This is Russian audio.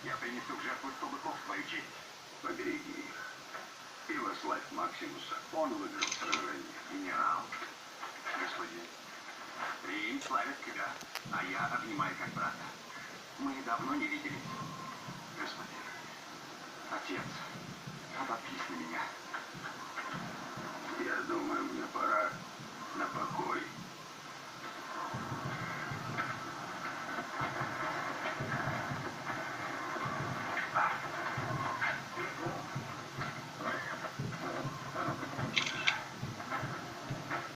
Я принесу в жертву 100 быков в твою честь. Побереги их. И восславь Максимуса. Он выиграл сражение. Генерал, господин, Рим славит тебя, а я обнимаю как брата. Мы давно не виделись. Господин, отец, обопись на меня. Я думаю, мне пора на покой.